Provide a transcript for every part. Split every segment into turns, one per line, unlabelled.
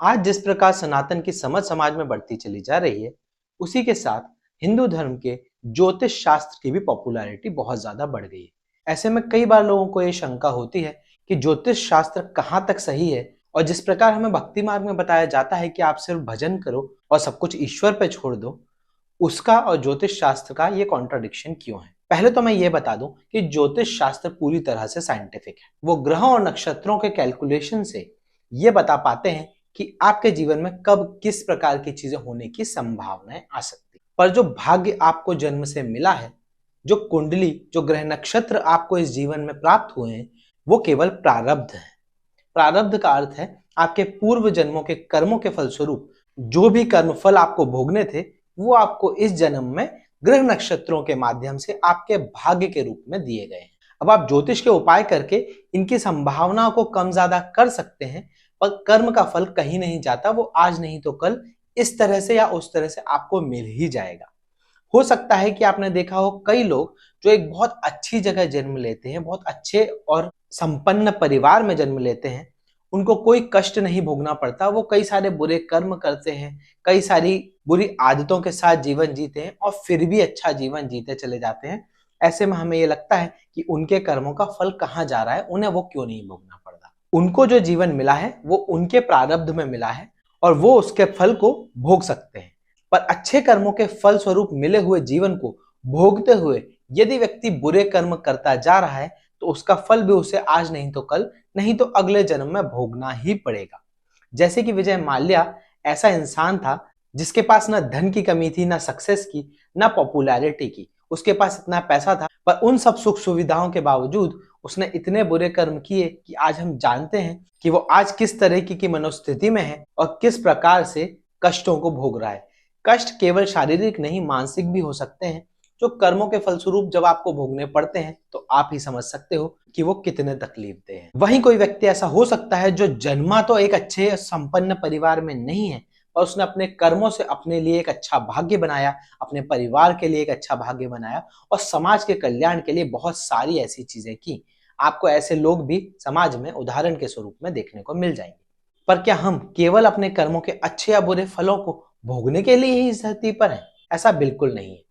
आज जिस प्रकार सनातन की समझ समाज में बढ़ती चली जा रही है, उसी के साथ हिंदू धर्म के ज्योतिष शास्त्र की भी पॉपुलैरिटी बहुत ज्यादा बढ़ गई है। ऐसे में कई बार लोगों को ये शंका होती है कि ज्योतिष शास्त्र कहाँ तक सही है, और जिस प्रकार हमें भक्ति मार्ग में बताया जाता है कि आप सिर्फ भजन करो और सब कुछ ईश्वर पे छोड़ दो, उसका और ज्योतिष शास्त्र का ये कॉन्ट्राडिक्शन क्यों है। पहले तो मैं ये बता दूं कि ज्योतिष शास्त्र पूरी तरह से साइंटिफिक है। वो ग्रहों और नक्षत्रों के कैलकुलेशन से ये बता पाते हैं कि आपके जीवन में कब किस प्रकार की चीजें होने की संभावनाएं आ सकती। पर जो भाग्य आपको जन्म से मिला है, जो कुंडली, जो ग्रह नक्षत्र आपको इस जीवन में प्राप्त हुए हैं, वो केवल प्रारब्ध है। प्रारब्ध का अर्थ है आपके पूर्व जन्मों के कर्मों के फलस्वरूप जो भी कर्म फल आपको भोगने थे, वो आपको इस जन्म में ग्रह नक्षत्रों के माध्यम से आपके भाग्य के रूप में दिए गए हैं। अब आप ज्योतिष के उपाय करके इनकी संभावनाओं को कम ज्यादा कर सकते हैं, पर कर्म का फल कहीं नहीं जाता। वो आज नहीं तो कल इस तरह से या उस तरह से आपको मिल ही जाएगा। हो सकता है कि आपने देखा हो कई लोग जो एक बहुत अच्छी जगह जन्म लेते हैं, बहुत अच्छे और संपन्न परिवार में जन्म लेते हैं, उनको कोई कष्ट नहीं भोगना पड़ता। वो कई सारे बुरे कर्म करते हैं, कई सारी बुरी आदतों के साथ जीवन जीते हैं और फिर भी अच्छा जीवन जीते चले जाते हैं। ऐसे में हमें ये लगता है कि उनके कर्मों का फल कहाँ जा रहा है, उन्हें वो क्यों नहीं भोगना पड़ रहा। उनको जो जीवन मिला है वो उनके प्रारब्ध में मिला है और वो उसके फल को भोग सकते हैं। पर अच्छे कर्मों के फल स्वरूप मिले हुए जीवन को भोगते हुए यदि व्यक्ति बुरे कर्म करता जा रहा है, तो उसका फल भी उसे आज नहीं तो कल, नहीं तो अगले जन्म में भोगना ही पड़ेगा। जैसे कि विजय माल्या ऐसा इंसान था जिसके पास ना धन की कमी थी, ना सक्सेस की, ना पॉपुलैरिटी की। उसके पास इतना पैसा था, पर उन सब सुख सुविधाओं के बावजूद उसने इतने बुरे कर्म किए कि आज हम जानते हैं कि वो आज किस तरह की मनोस्थिति में है और किस प्रकार से कष्टों को भोग रहा है। कष्ट केवल शारीरिक नहीं, मानसिक भी हो सकते हैं, जो कर्मों के फलस्वरूप जब आपको भोगने पड़ते हैं तो आप ही समझ सकते हो कि वो कितने तकलीफ दे हैं। वहीं कोई व्यक्ति ऐसा हो सकता है जो जन्मा तो एक अच्छे संपन्न परिवार में नहीं है, और उसने अपने कर्मों से अपने लिए एक अच्छा भाग्य बनाया, अपने परिवार के लिए एक अच्छा भाग्य बनाया और समाज के कल्याण के लिए बहुत सारी ऐसी चीजें की। आपको ऐसे लोग भी समाज में उदाहरण के स्वरूप में देखने को मिल जाएंगे। पर क्या हम केवल अपने कर्मों के अच्छे या बुरे फलों को भोगने के लिए ही इस धरती पर हैं? ऐसा बिल्कुल नहीं है।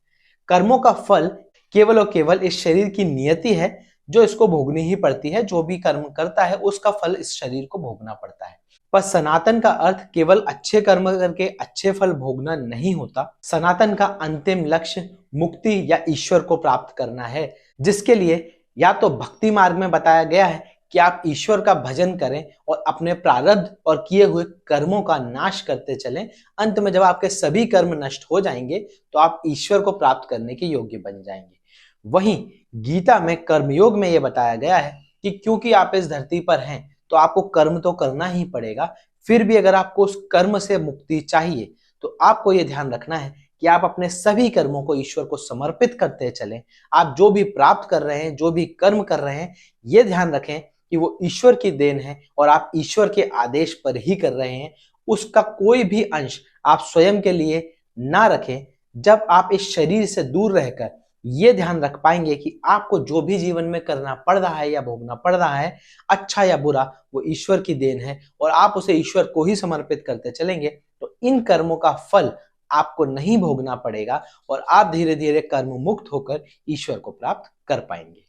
कर्मों का फल केवल और केवल इस शरीर की नियति है, जो इसको भोगनी ही पड़ती है। जो भी कर्म करता है उसका फल इस शरीर को भोगना पड़ता है। पर सनातन का अर्थ केवल अच्छे कर्म करके अच्छे फल भोगना नहीं होता। सनातन का अंतिम लक्ष्य मुक्ति या ईश्वर को प्राप्त करना है, जिसके लिए या तो भक्ति मार्ग में बताया गया है कि आप ईश्वर का भजन करें और अपने प्रारब्ध और किए हुए कर्मों का नाश करते चलें। अंत में जब आपके सभी कर्म नष्ट हो जाएंगे तो आप ईश्वर को प्राप्त करने के योग्य बन जाएंगे। वहीं गीता में कर्मयोग में यह बताया गया है कि क्योंकि आप इस धरती पर हैं तो आपको कर्म तो करना ही पड़ेगा। फिर भी अगर आपको उस कर्म से मुक्ति चाहिए तो आपको यह ध्यान रखना है कि आप अपने सभी कर्मों को ईश्वर को समर्पित करते चलें। आप जो भी प्राप्त कर रहे हैं, जो भी कर्म कर रहे हैं, ये ध्यान रखें कि वो ईश्वर की देन है और आप ईश्वर के आदेश पर ही कर रहे हैं। उसका कोई भी अंश आप स्वयं के लिए ना रखें। जब आप इस शरीर से दूर रहकर ये ध्यान रख पाएंगे कि आपको जो भी जीवन में करना पड़ रहा है या भोगना पड़ रहा है, अच्छा या बुरा, वो ईश्वर की देन है और आप उसे ईश्वर को ही समर्पित करते चलेंगे, तो इन कर्मों का फल आपको नहीं भोगना पड़ेगा और आप धीरे धीरे कर्म मुक्त होकर ईश्वर को प्राप्त कर पाएंगे।